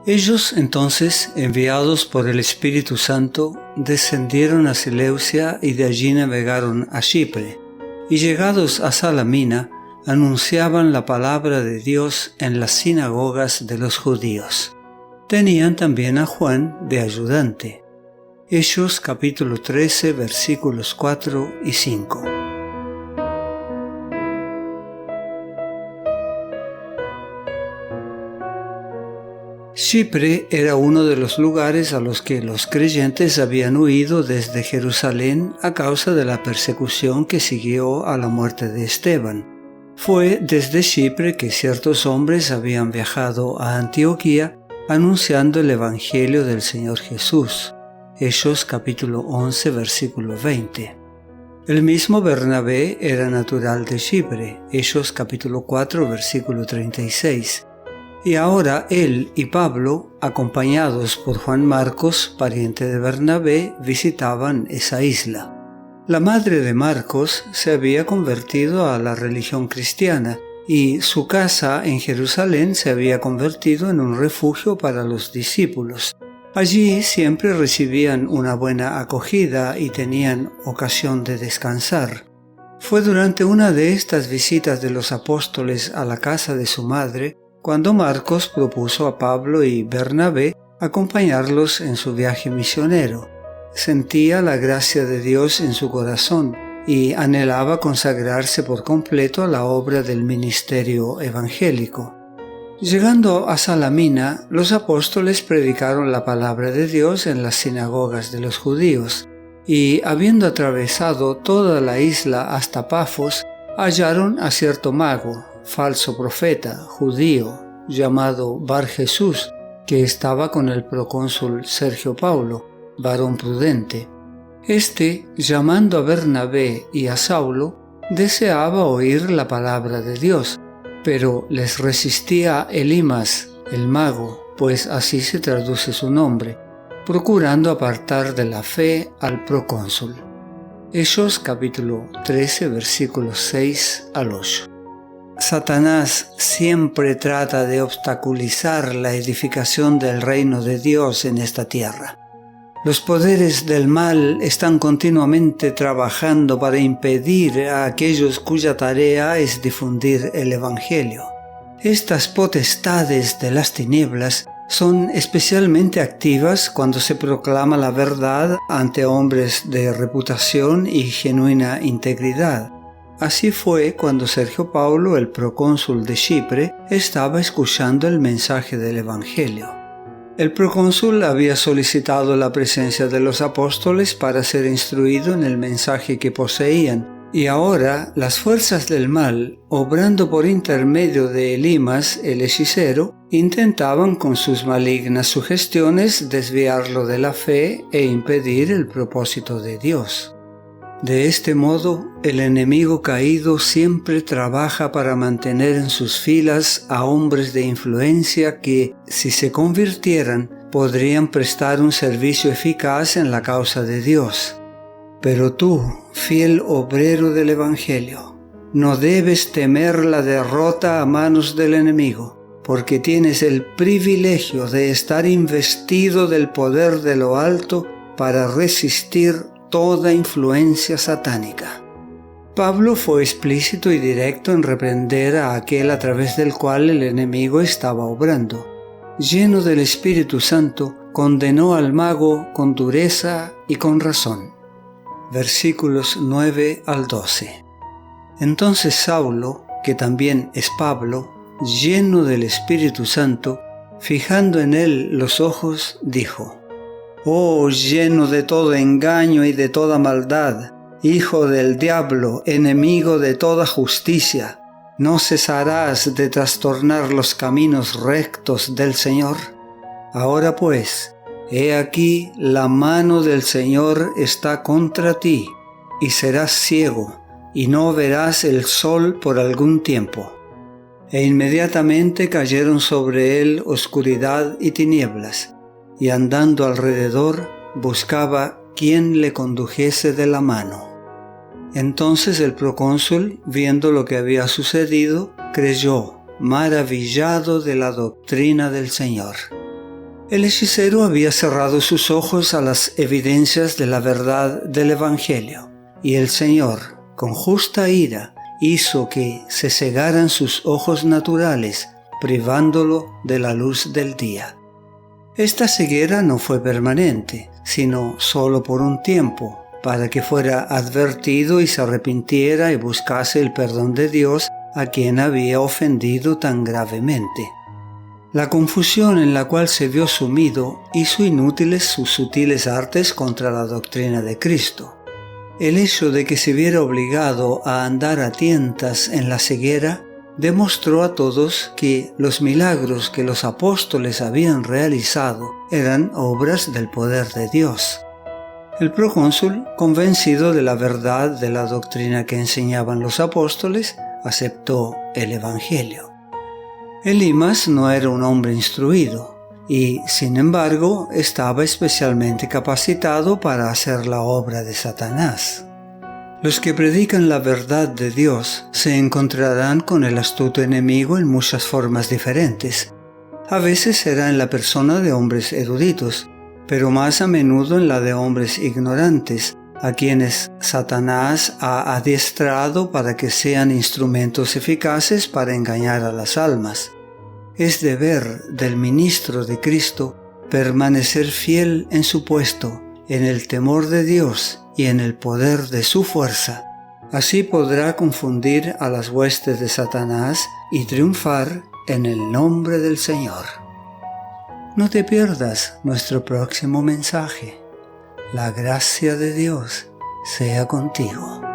Ellos entonces, enviados por el Espíritu Santo, descendieron a Seleucia y de allí navegaron a Chipre, y llegados a Salamina, anunciaban la palabra de Dios en las sinagogas de los judíos. Tenían también a Juan de ayudante. Hechos capítulo 13 versículos 4 y 5. Chipre era uno de los lugares a los que los creyentes habían huido desde Jerusalén a causa de la persecución que siguió a la muerte de Esteban. Fue desde Chipre que ciertos hombres habían viajado a Antioquía anunciando el Evangelio del Señor Jesús. Hechos capítulo 11 versículo 20. El mismo Bernabé era natural de Chipre. Hechos capítulo 4 versículo 36. Y ahora él y Pablo, acompañados por Juan Marcos, pariente de Bernabé, visitaban esa isla. La madre de Marcos se había convertido a la religión cristiana y su casa en Jerusalén se había convertido en un refugio para los discípulos. Allí siempre recibían una buena acogida y tenían ocasión de descansar. Fue durante una de estas visitas de los apóstoles a la casa de su madre cuando Marcos propuso a Pablo y Bernabé acompañarlos en su viaje misionero. Sentía la gracia de Dios en su corazón y anhelaba consagrarse por completo a la obra del ministerio evangélico. Llegando a Salamina, los apóstoles predicaron la palabra de Dios en las sinagogas de los judíos, y habiendo atravesado toda la isla hasta Pafos, hallaron a cierto mago, falso profeta, judío, llamado Bar Jesús, que estaba con el procónsul Sergio Paulo, varón prudente. Este, llamando a Bernabé y a Saulo, deseaba oír la palabra de Dios, pero les resistía Elimas, el mago, pues así se traduce su nombre, procurando apartar de la fe al procónsul. Hechos capítulo 13 versículos 6 al 8. Satanás siempre trata de obstaculizar la edificación del reino de Dios en esta tierra. Los poderes del mal están continuamente trabajando para impedir a aquellos cuya tarea es difundir el Evangelio. Estas potestades de las tinieblas son especialmente activas cuando se proclama la verdad ante hombres de reputación y genuina integridad. Así fue cuando Sergio Paulo, el procónsul de Chipre, estaba escuchando el mensaje del Evangelio. El procónsul había solicitado la presencia de los apóstoles para ser instruido en el mensaje que poseían, y ahora las fuerzas del mal, obrando por intermedio de Elimas, el hechicero, intentaban con sus malignas sugestiones desviarlo de la fe e impedir el propósito de Dios. De este modo, el enemigo caído siempre trabaja para mantener en sus filas a hombres de influencia que, si se convirtieran, podrían prestar un servicio eficaz en la causa de Dios. Pero tú, fiel obrero del Evangelio, no debes temer la derrota a manos del enemigo, porque tienes el privilegio de estar investido del poder de lo alto para resistir toda influencia satánica. Pablo fue explícito y directo en reprender a aquel a través del cual el enemigo estaba obrando. Lleno del Espíritu Santo, condenó al mago con dureza y con razón. Versículos 9 al 12. Entonces Saulo, que también es Pablo, lleno del Espíritu Santo, fijando en él los ojos, dijo: «Oh, lleno de todo engaño y de toda maldad, hijo del diablo, enemigo de toda justicia, ¿no cesarás de trastornar los caminos rectos del Señor? Ahora pues, he aquí la mano del Señor está contra ti, y serás ciego, y no verás el sol por algún tiempo». E inmediatamente cayeron sobre él oscuridad y tinieblas, y andando alrededor buscaba quien le condujese de la mano. Entonces el procónsul, viendo lo que había sucedido, creyó, maravillado de la doctrina del Señor. El hechicero había cerrado sus ojos a las evidencias de la verdad del Evangelio, y el Señor, con justa ira, hizo que se cegaran sus ojos naturales, privándolo de la luz del día. Esta ceguera no fue permanente, sino solo por un tiempo, para que fuera advertido y se arrepintiera y buscase el perdón de Dios a quien había ofendido tan gravemente. La confusión en la cual se vio sumido hizo inútiles sus sutiles artes contra la doctrina de Cristo. El hecho de que se viera obligado a andar a tientas en la ceguera demostró a todos que los milagros que los apóstoles habían realizado eran obras del poder de Dios. El procónsul, convencido de la verdad de la doctrina que enseñaban los apóstoles, aceptó el Evangelio. Elimas no era un hombre instruido y, sin embargo, estaba especialmente capacitado para hacer la obra de Satanás. Los que predican la verdad de Dios se encontrarán con el astuto enemigo en muchas formas diferentes. A veces será en la persona de hombres eruditos, pero más a menudo en la de hombres ignorantes, a quienes Satanás ha adiestrado para que sean instrumentos eficaces para engañar a las almas. Es deber del ministro de Cristo permanecer fiel en su puesto, en el temor de Dios y en el poder de su fuerza. Así podrá confundir a las huestes de Satanás y triunfar en el nombre del Señor. No te pierdas nuestro próximo mensaje. La gracia de Dios sea contigo.